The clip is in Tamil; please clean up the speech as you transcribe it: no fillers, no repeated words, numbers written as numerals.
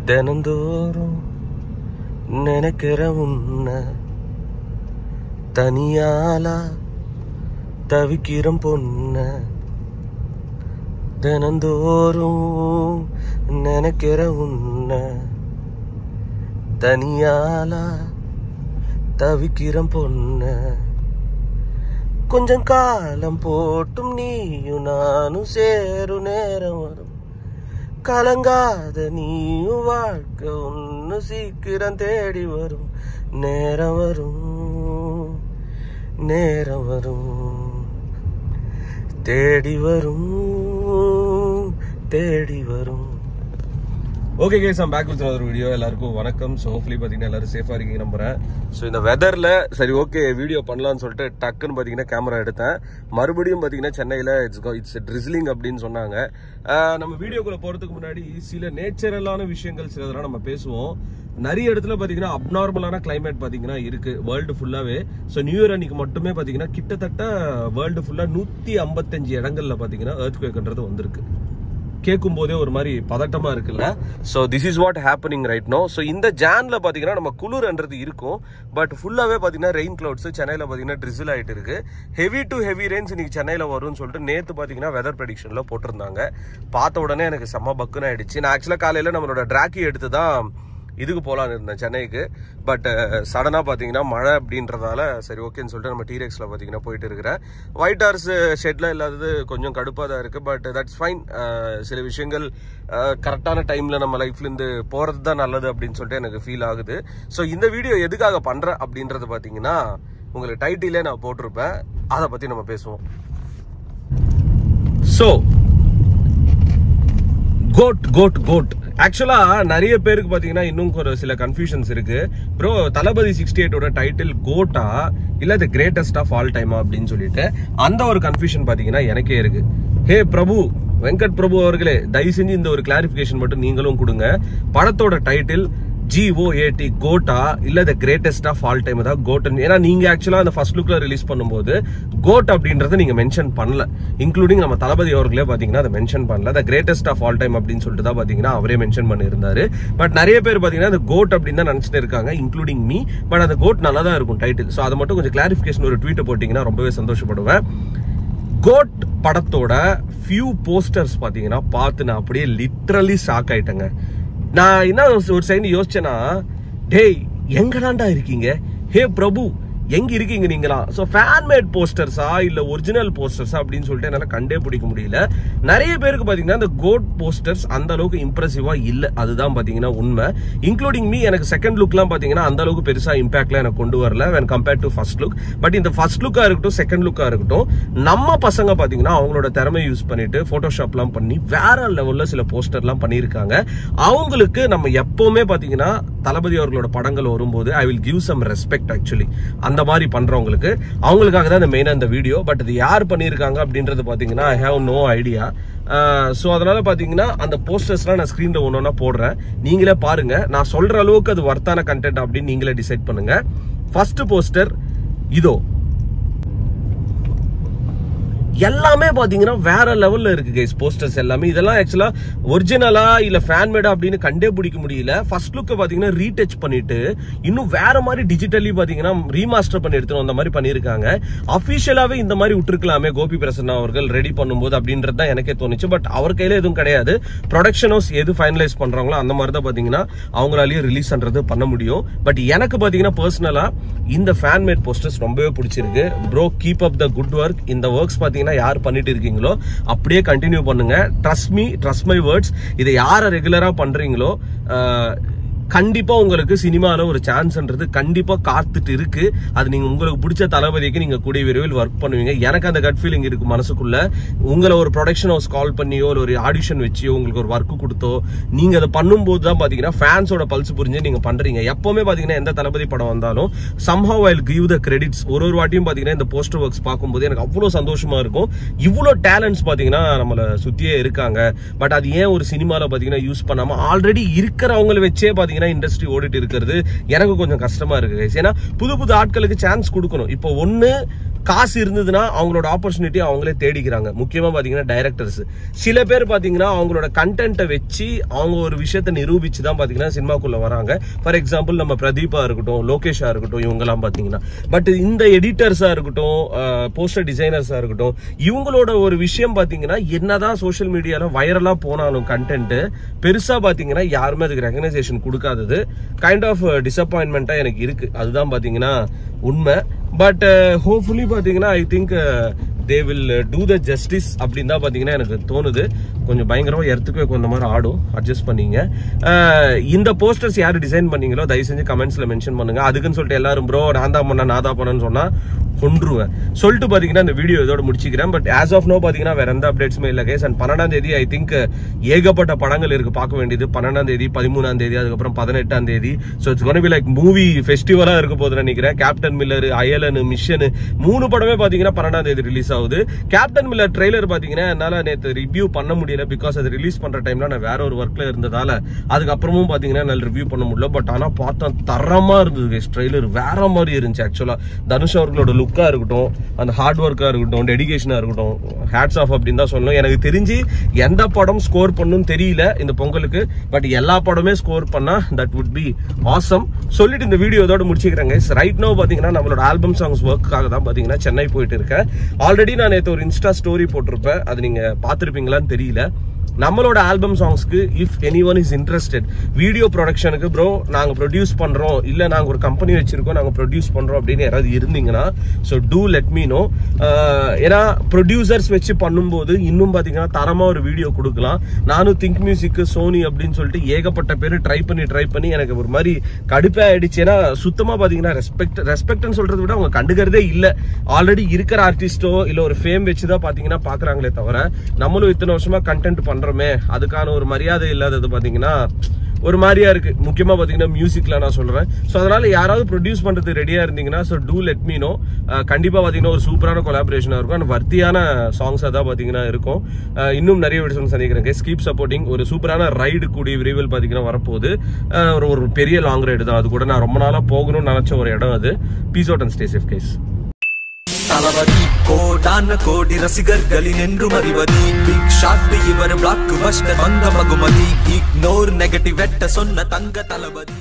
தினந்தோறும் நினைக்கிற உன்னை தனியாலா தவிக்கிறம் பொண்ண தினந்தோறும் நினைக்கிற உன்னை தனியாலா தவிக்கிறம் பொண்ண கொஞ்சம் காலம் போட்டும் நீயும் நானும் சேரும் நேரம் வரும் கலங்காத நீயும் வாழ்க்கை ஒன்னு சீக்கிரம் தேடி வரும் நேரம் வரும் நேரம் வரும் தேடி வரும் தேடி வரும். Okay guys, I'm back with another video. எல்லாருக்கும் வணக்கம். ஸோ ஹோப்ஃபுல்லி பார்த்தீங்கன்னா எல்லாரும் சேஃபாக இருக்கீங்க நம்புறேன். ஸோ இந்த வெதரில் சரி ஓகே வீடியோ பண்ணலான்னு சொல்லிட்டு டக்குன்னு பார்த்தீங்கன்னா கேமரா எடுத்தேன். மறுபடியும் பார்த்தீங்கன்னா சென்னையில் இட்ஸ் ட்ரிஸ்லிங் அப்படின்னு சொன்னாங்க. நம்ம வீடியோக்குள்ளே போகிறதுக்கு முன்னாடி சில நேச்சுரலான விஷயங்கள் சிலதெல்லாம் நம்ம பேசுவோம். நிறைய இடத்துல பார்த்தீங்கன்னா அப்நார்மலான கிளைமேட் பார்த்தீங்கன்னா இருக்கு வேர்ல்டு ஃபுல்லாகவே. ஸோ நியூ இயர் அன்னைக்கு மட்டுமே பார்த்தீங்கன்னா கிட்டத்தட்ட வேர்ல்டு ஃபுல்லாக 155 இடங்கள்ல பார்த்தீங்கன்னா எர்த்குவேக்ன்றது வந்திருக்கு. கேட்கும் போதே ஒரு மாதிரி பதட்டமா இருக்குல்ல. So this is what happening right now. So இந்த ஜான்ல பாத்தீங்கன்னா நம்ம குளிர்ன்றது இருக்கும், பட் ஃபுல்லாவே பாத்தீங்கன்னா ரெயின் கிளவுட்ஸ் சென்னையில பாத்தீங்கன்னா ட்ரிசில் ஆயிட்டு இருக்கு. ஹெவி டு ஹெவி ரெயின்ஸ் இன்னைக்கு சென்னையில வரும்னு சொல்லிட்டு நேத்து பாத்தீங்கன்னா வெதர் ப்ரெடிக்ஷன்ல போட்டிருந்தாங்க. பார்த்த உடனே எனக்கு செம்ம பக்குன்னு ஆயிடுச்சு. நான் ஆக்சுவலா காலையில நம்மளோட டிராக்கி எடுத்து தான் இதுக்கு போகலான்னு இருந்தேன் சென்னைக்கு. பட் சடனாக பார்த்தீங்கன்னா மழை அப்படின்றதால சரி ஓகேன்னு சொல்லிட்டு நம்ம டீரெக்ஸில் பார்த்தீங்கன்னா போயிட்டு இருக்கிறேன். ஒயிட் ஹார்ஸ் ஷெட்டில் இல்லாதது கொஞ்சம் கடுப்பாக தான் இருக்குது, பட் தட்ஸ் ஃபைன். சில விஷயங்கள் கரெக்டான டைமில் நம்ம லைஃப்லேருந்து போகிறது தான் நல்லது அப்படின்னு சொல்லிட்டு எனக்கு ஃபீல் ஆகுது. ஸோ இந்த வீடியோ எதுக்காக பண்ணுறேன் அப்படின்றது பார்த்தீங்கன்னா உங்களுக்கு டைட்டிலே நான் போட்டிருப்பேன், அதை பற்றி நம்ம பேசுவோம். ஸோ கோட் ஆக்சுவலா நிறைய பேருக்கு பாத்தீங்கன்னா இன்னும் ஒரு சில கன்ஃபியூஷன்ஸ் இருக்கு. ப்ரோ தளபதி 68 டைட்டில் கோட்டா இல்ல தி கிரேட்டஸ்ட் ஆஃப் ஆல் டைமா அப்படின்னு சொல்லிட்டு அந்த ஒரு கன்ஃபியூஷன் பாத்தீங்கன்னா எனக்கே இருக்கு. ஹே பிரபு, வெங்கட் பிரபு அவர்களே, தயவு செஞ்சு இந்த ஒரு கிளாரிபிகேஷன் மட்டும் நீங்களும் கொடுங்க. படத்தோட டைட்டில் GOAT கோட்டா இல்ல the greatest of all time தான் கோட். ஏன்னா நீங்க ஆக்சுவலா அந்த ஃபர்ஸ்ட் லுக்ல ரிலீஸ் பண்ணும்போது கோட் அப்படின்றத நீங்க மென்ஷன் பண்ணல, இன்க்ளூடிங் நம்ம தளபதி அவர்களே பாத்தீங்கன்னா அதை மென்ஷன் பண்ணல. The greatest of all time அப்படின்னு சொல்லிட்டு தான் பாத்தீங்கன்னா அவரே மென்ஷன் பண்ணியிருந்தாரு. பட் நிறைய பேர் பாத்தீங்கன்னா அந்த கோட் அப்படின்னு தான் நினைச்சிட்டு இருக்காங்க, இன்க்ளூடிங் மீ. பட் அந்த கோட் நல்லா தான் இருக்கும் டைட்டில். ஸோ அதை மட்டும் கொஞ்சம் கிளாரிபிகேஷன் ஒரு ட்வீட் போட்டீங்கன்னா ரொம்பவே சந்தோஷப்படுவேன். கோட் படத்தோட ஃபியூ போஸ்டர்ஸ் பாத்தீங்கன்னா பார்த்து நான் அப்படியே லிட்டரலி ஷாக் ஆயிட்டேங்க. நான் என்ன ஒரு செகண்ட் யோசிச்சேன்னா, டேய் எங்கடாண்டா இருக்கீங்க, ஹே பிரபு எங்க இருக்கீங்க நீங்களா? ஸோ ஃபேன் மேட் போஸ்டர்ஸா இல்ல ஒரிஜினல் போஸ்டர்ஸா அப்படின்னு சொல்லிட்டு என்னால கண்டே பிடிக்க முடியல. நிறைய பேருக்கு பாத்தீங்கன்னா இந்த கோட் போஸ்டர்ஸ் அந்த அளவுக்கு இம்ப்ரெசிவா இல்ல, அதுதான் பாத்தீங்கன்னா உண்மை. இன்க்ளூடிங் மீ, எனக்கு செகண்ட் லுக்லாம் பாத்தீங்கன்னா அந்த அளவுக்கு பெருசா இம்பாக்ட்ல எனக்கு கொண்டு வரல when compared to first look. But இந்த ஃபர்ஸ்ட் லுக்கா இருக்கட்டும் செகண்ட் லுக்கா இருக்கட்டும், நம்ம பசங்க பாத்தீங்கன்னா அவங்களோட திறமை யூஸ் பண்ணிட்டு போட்டோஷாப்லாம் பண்ணி வேற லெவல்ல சில போஸ்டர்லாம் பண்ணியிருக்காங்க. அவங்களுக்கு நம்ம எப்பவுமே பாத்தீங்கன்னா தளபதி அவர்களோட படங்கள் வரும்போது I will give some respect. Actually அந்த மாதிரி பண்றவங்களுக்கு அவங்களுக்காக தான் இந்த மெயினா இந்த வீடியோ. பட் இது யார் பண்ணியிருக்காங்க அப்படின்றது பாத்தீங்கன்னா I have no idea. So அதனால பாத்தீங்கன்னா அந்த போஸ்டர்ஸ்லாம் நான் ஸ்கிரீன்ல ஒன்னொன்னா போடுறேன், நீங்களே பாருங்க. நான் சொல்ற அளவுக்கு அது வர்த்தான கண்டென்ட் அப்படின்னு நீங்களே டிசைட் பண்ணுங்க. ஃபர்ஸ்ட் போஸ்டர் இதோ, எல்லாமே பாத்தீங்கன்னா வேற லெவல்ல இருக்கு கைஸ். போஸ்டர்ஸ் எல்லாமே இதெல்லாம் ஆக்சுவலா ஒரிஜினலா இல்ல ஃபேன் மேடா அப்படின்னு கண்டே பிடிக்க முடியல. ஃபர்ஸ்ட் லுக்க பாத்தீங்கன்னா ரீடச் பண்ணிட்டு இன்னும் வேற மாதிரி டிஜிட்டலி பாத்தீங்கன்னா ரீமாஸ்டர் பண்ணி எடுத்துரும் அந்த மாதிரி பண்ணிருக்காங்க. அபிஷியலாவே இந்த மாதிரி விட்டுருக்கலாமே கோபி பிரசன்னா அவர்கள் ரெடி பண்ணும்போது அப்படின்றது தான் எனக்கே தோணுச்சு. பட் அவர் கையில எதுவும் கிடையாது. ப்ரொடக்ஷன் ஹவுஸ் எது ஃபைனலைஸ் பண்றாங்களோ அந்த மாதிரி தான் பாத்தீங்கன்னா அவங்களாலேயே ரிலீஸ் பண்றது பண்ண முடியும். பட் எனக்கு பாத்தீங்கன்னா பர்சனலா இந்த ஃபேன் மேட் போஸ்டர்ஸ் ரொம்பவே பிடிச்சிருக்கு. Bro keep up the good work. இந்த ஒர்க்ஸ் பாத்தீங்கன்னா யார் பண்ணிட்டு இருக்கீங்களோ அப்படியே கண்டினியூ பண்ணுங்க. Trust me, trust my words. இதை யார ரெகுலரா பண்றீங்களோ கண்டிப்பா உங்களுக்கு சினிமால ஒரு சான்ஸ்ன்றது கண்டிப்பா காத்துட்டு இருக்கு. அது நீங்க உங்களுக்கு பிடிச்ச தளபதிக்கு நீங்க கூடிய விரைவில் ஒர்க் பண்ணுவீங்க. எனக்கு அந்த கட் ஃபீலிங் இருக்கு மனசுக்குள்ள. உங்களை ஒரு ப்ரொடக்ஷன் ஹவுஸ் கால் பண்ணியோ ஒரு ஆடிஷன் வச்சியோ உங்களுக்கு ஒரு ஒர்க் கொடுத்தோ நீங்க அதை பண்ணும்போது தான் பாத்தீங்கன்னா ஃபேன்ஸோட பல்ஸ் புரிஞ்சு நீங்க பண்றீங்க. எப்பவுமே பாத்தீங்கன்னா எந்த தளபதி படம் வந்தாலும் somehow I'll give the credits. ஒரு வாட்டியும் பாத்தீங்கன்னா இந்த போஸ்டர் ஒர்க்ஸ் பார்க்கும்போது எனக்கு அவ்வளவு சந்தோஷமா இருக்கும். இவ்வளவு டேலண்ட்ஸ் பாத்தீங்கன்னா நம்மள சுத்தியே இருக்காங்க. பட் அது ஏன் ஒரு சினிமால பாத்தீங்கன்னா யூஸ் பண்ணாம ஆல்ரெடி இருக்கிறவங்களை வச்சே பாத்தீங்கன்னா இண்டஸ்ட்ரி ஓடிட்டு இருக்கிறது எனக்கு கொஞ்சம் கஷ்டமா இருக்கு. ஏன்னா புது புது ஆட்களுக்கு சான்ஸ் கொடுக்கணும். இப்போ ஒண்ணு காசு இருந்ததுன்னா அவங்களோட ஆப்பர்ச்சுனிட்டி அவங்களே தேடிக்கிறாங்க. முக்கியமா பாத்தீங்கன்னா டைரக்டர்ஸ். சில பேர் பாத்தீங்கன்னா அவங்களோட கண்டென்ட்டை வச்சு அவங்க ஒரு விஷயத்தை நிரூபிச்சு தான் பாத்தீங்கன்னா சினிமாக்குள்ள வராங்க. ஃபார் எக்ஸாம்பிள் நம்ம பிரதீபா இருக்கட்டும், லோகேஷா இருக்கட்டும், இவங்கெல்லாம் பாத்தீங்கன்னா. பட் இந்த எடிட்டர்ஸா இருக்கட்டும், போஸ்டர் டிசைனர்ஸா இருக்கட்டும், இவங்களோட ஒரு விஷயம் பாத்தீங்கன்னா என்னதான் சோசியல் மீடியால வைரலா போனாலும் கண்டென்ட் பெருசா பாத்தீங்கன்னா யாருமே அதுக்கு ரெகனைசேஷன் கொடுக்காதது கைண்ட் ஆஃப் டிசப்பாயின்மெண்டா எனக்கு இருக்கு. அதுதான் பாத்தீங்கன்னா உண்மை. பட் ஹோப்ஃபுல்லி பாத்தீங்கன்னா I think they will do the justice அப்படின்னு தான் பாத்தீங்கன்னா எனக்கு தோணுது. கொஞ்சம் பயங்கரமா எர்த்துக்கு கொஞ்சம் மாதிரி ஆடும், அட்ஜஸ்ட் பண்ணீங்க. இந்த போஸ்டர்ஸ் யாரு டிசைன் பண்ணீங்களோ தயவு செஞ்சு கமெண்ட்ஸ்ல மென்ஷன் பண்ணுங்க. அதுக்குன்னு சொல்லிட்டு எல்லாரும் ப்ரோ நான் தான் பண்ணேன்னு சொன்னா கொன்றுவேன் சொல்லிட்டு பாத்தீங்கன்னா இந்த வீடியோ இதோட முடிச்சுக்கிறேன். பட் ஆஸ் ஆஃப் நோ பாத்தீங்கன்னா வேற எந்த அப்டேட்ஸுமே இல்ல கைஸ். அண்ட் 12ஆம் தேதி ஐ திங்க் ஏகப்பட்ட படங்கள் இருக்கு பார்க்க வேண்டியது. 12ஆம் தேதி, 13ஆம் தேதி, அதுக்கப்புறம் 18ஆம் தேதி. So it's gonna be like movie ஃபெஸ்டிவலா இருக்க போகுதுன்னு நினைக்கிறேன். கேப்டன் மில்லர், அயலன், மிஷன் 3 படமே பாத்தீங்கன்னா 12ஆம் தேதி ரிலீஸ் ஆகுது. கேப்டன் மில்லர் ட்ரெய்லர் பாத்தீங்கன்னா என்னால நேற்று ரிவ்யூ பண்ண முடியல. பிகாஸ் அது ரிலீஸ் பண்ற டைம்ல நான் வேற ஒரு ஒர்க்ல இருந்ததால அதுக்கப்புறமும் பாத்தீங்கன்னா என்னால ரிவ்யூ பண்ண முடியல. பட் ஆனா பார்த்தா தரமா இருந்தது ட்ரெய்லர், வேற மாதிரி இருந்துச்சு. ஆக்சுவலா தனுஷ் அவர்களோட லுக்கா இருக்கட்டும், அந்த ஹார்ட் ஒர்க்கா இருக்கட்டும், டெடிகேஷனா இருக்கட்டும், ஹேட்ஸ் ஆஃப் அப்படின்னு தான் சொல்லணும். எனக்கு தெரிஞ்சு எந்த படம் ஸ்கோர் பண்ணுன்னு தெரியல இந்த பொங்கலுக்கு. பட் எல்லா படமே ஸ்கோர் பண்ணா தட் வுட் பி ஆசம் சொல்லிட்டு இந்த வீடியோ இதோட முடிச்சுக்கிறேங்க. ரைட் நோ பாத்தீங்கன்னா நம்மளோட ஆல்பம் சாங்ஸ் ஒர்க்காக தான் பாத்தீங்கன்னா சென்னை போயிட்டு இருக்கேன். ஆல்ரெடி நான் நேற்று ஒரு இன்ஸ்டா ஸ்டோரி போட்டிருப்பேன், அது நீங்க பாத்திருப்பீங்களான்னு தெரியல. நம்மளோட ஆல்பம் சாங்ஸ்க்கு if anyone is interested, video ப்ரொடக்ஷனுக்கு ப்ரோ நாங்க ப்ரொடியூஸ் பண்றோம், இல்ல நாங்க ஒரு கம்பெனி வச்சிருக்கோம் நாங்க ப்ரொடியூஸ் பண்றோம் அப்படின்னு யாராவது இருந்தீங்கன்னா so do let me know. ஏன்னா ப்ரொடியூசர்ஸ் வச்சு பண்ணும்போது இன்னும் பாத்தீங்கன்னா தரமா ஒரு வீடியோ கொடுக்கலாம். நானும் திங்க் மியூசிக், சோனி அப்படின்னு சொல்லிட்டு ஏகப்பட்ட பேர் ட்ரை பண்ணி எனக்கு ஒரு மாதிரி கடுப்பே ஆயிடுச்சு. ஏன்னா சுத்தமா பாத்தீங்கன்னா ரெஸ்பெக்ட்னு சொல்றதை விட அவங்க கண்டுக்கிறதே இல்ல. ஆல்ரெடி இருக்கிற ஆர்டிஸ்டோ இல்ல ஒரு ஃபேம் வச்சுதான் பாத்தீங்கன்னா பாக்குறாங்களே தவிர நம்மளும் இத்தனை வருஷமா கண்டென்ட் பண்றோமே அதுக்கான ஒரு மரியாதை இல்லாதது பாத்தீங்கன்னா ஒரு மாதிரியா இருக்கு. முக்கியமா பாத்தீங்கன்னா மியூசிக்ல நான் சொல்றேன். சோ அதனால யாராவது ப்ரொடியூஸ் பண்றது ரெடியா இருந்தீங்கன்னா so do let me know. கண்டிப்பா பாத்தீங்கன்னா ஒரு சூப்பரான கொலாபரேஷனா இருக்கும். அண்ட் வர்த்தியான சாங்ஸா தான் பாத்தீங்கன்னா இருக்கும். இன்னும் நிறைய வீடியோஸ் சந்திக்கிறேன். Keep supporting. ஒரு சூப்பரான ரைடு கூடிய விரைவில் பாத்தீங்கன்னா வரப்போகுது. ஒரு பெரிய லாங் ரைடு தான். அது கூட நான் ரொம்ப நாளா போகணும்னு நினைச்ச ஒரு இடம் அது. Peace out and stay safe guys. Thalapathy கோடான கோடி ரசிகர்களின் என்றும் அறிவதி. பிக் ஷாட் இவர் பிளாக் பஸ்டர் வந்த மகுமதி. இக்னோர் நெகட்டிவ் வெட்ட சொன்ன தங்க தளபதி.